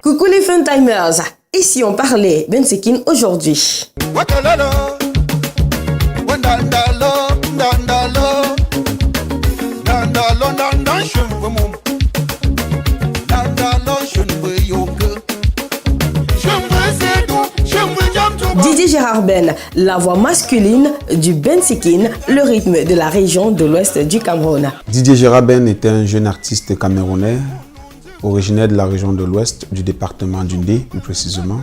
Coucou les Funtimers, et si on parlait Bensekin aujourd'hui? Didier Gérard Ben, la voix masculine du Bensekin, le rythme de la région de l'ouest du Cameroun. Didier Gérard Ben était un jeune artiste camerounais, originaire de la région de l'ouest, du département d'Undé, plus précisément.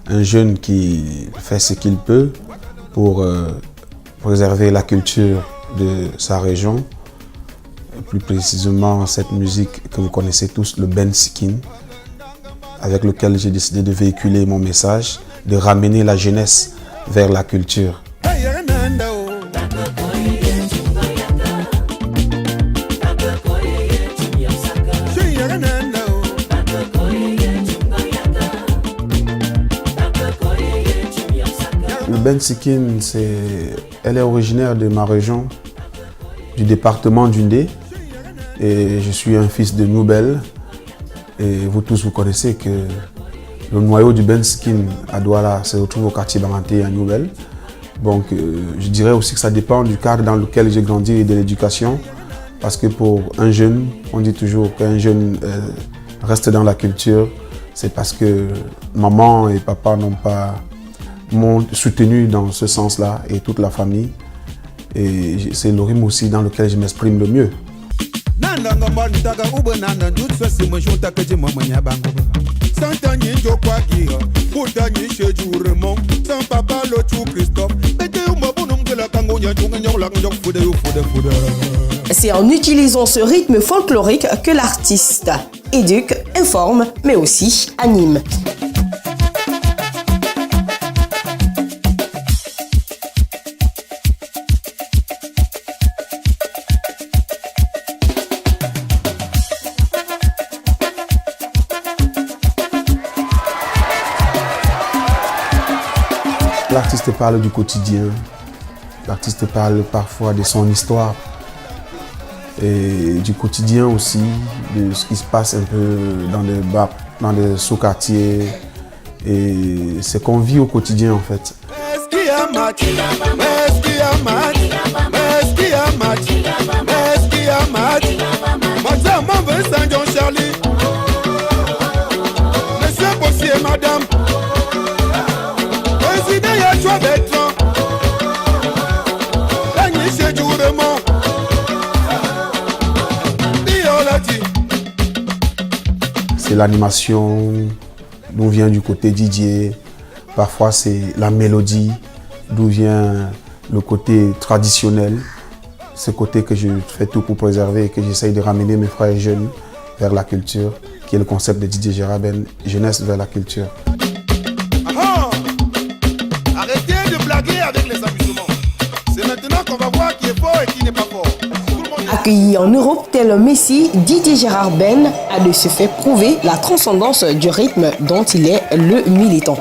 Un jeune qui fait ce qu'il peut pour préserver la culture de sa région. Plus précisément, cette musique que vous connaissez tous, le Bensekin, avec lequel j'ai décidé de véhiculer mon message, de ramener la jeunesse vers la culture. Le Bensekin, elle est originaire de ma région, du département d'Undé. Et je suis un fils de Noubel. Et vous tous, vous connaissez que le noyau du Bensekin à Douala se retrouve au quartier Banganté à Noubel. Donc je dirais aussi que ça dépend du cadre dans lequel j'ai grandi et de l'éducation. Parce que pour un jeune, on dit toujours qu'un jeune reste dans la culture. C'est parce que maman et papa m'ont soutenu dans ce sens-là et toute la famille. Et c'est le rythme aussi dans lequel je m'exprime le mieux. C'est en utilisant ce rythme folklorique que l'artiste éduque, informe, mais aussi anime. L'artiste parle du quotidien, l'artiste parle parfois de son histoire et du quotidien aussi, de ce qui se passe un peu dans les bars, dans les sous-quartiers et ce qu'on vit au quotidien en fait. C'est l'animation, d'où vient du côté DJ. Parfois c'est la mélodie, d'où vient le côté traditionnel. Ce côté que je fais tout pour préserver et que j'essaye de ramener mes frères jeunes vers la culture, qui est le concept de Didier Gérard Ben, jeunesse vers la culture. Arrêtez de blaguer avec les amusements. C'est maintenant qu'on va voir qui est fort et qui n'est pas fort. Accueilli en Europe tel un messie, Didier Gérard Ben a de ce fait prouvé la transcendance du rythme dont il est le militant.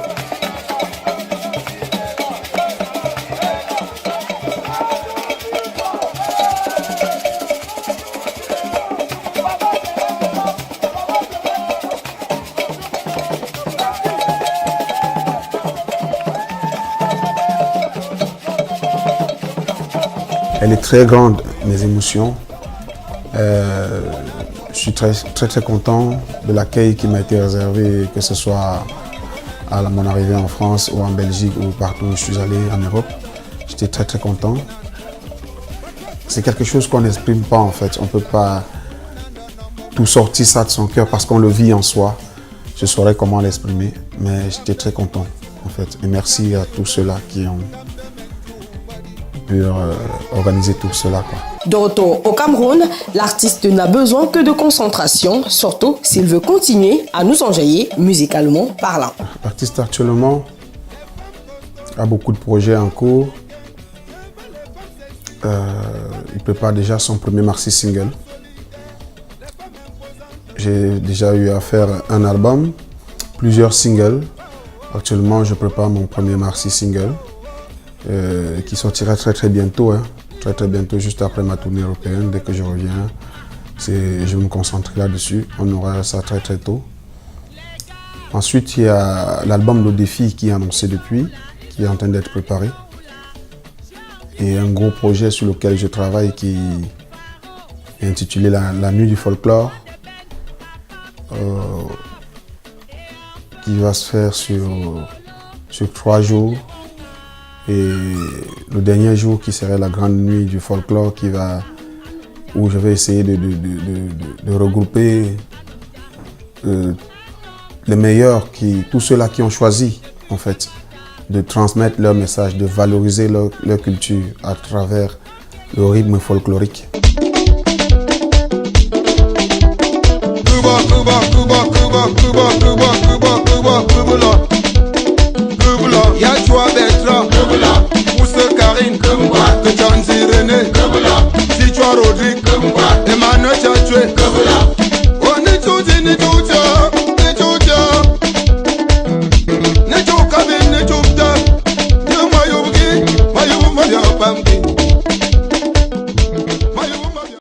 Elle est très grande, mes émotions. Je suis très content de l'accueil qui m'a été réservé, que ce soit à mon arrivée en France ou en Belgique ou partout où je suis allé en Europe. J'étais très content. C'est quelque chose qu'on n'exprime pas en fait. On ne peut pas tout sortir ça de son cœur parce qu'on le vit en soi. Je saurais comment l'exprimer, mais j'étais très content en fait. Et merci à tous ceux-là qui ont pu organiser tout cela, quoi. De retour au Cameroun, l'artiste n'a besoin que de concentration, surtout s'il veut continuer à nous enjailler musicalement parlant. L'artiste actuellement a beaucoup de projets en cours. Il prépare déjà son premier maxi single. J'ai déjà eu à faire un album plusieurs singles. Actuellement, je prépare mon premier maxi single qui sortira très bientôt. Très bientôt, juste après ma tournée européenne. Dès que je reviens, je vais me concentrer là-dessus. On aura ça très tôt. Ensuite, il y a l'album Le Défi qui est annoncé depuis, qui est en train d'être préparé. Et un gros projet sur lequel je travaille qui est intitulé La Nuit du Folklore, qui va se faire sur 3 jours. Et le dernier jour qui serait la grande nuit du folklore où je vais essayer de regrouper les meilleurs, tous ceux-là qui ont choisi en fait de transmettre leur message, de valoriser leur culture à travers le rythme folklorique. Y'a Joa Bertrand, Moussa Karine, John Zirene,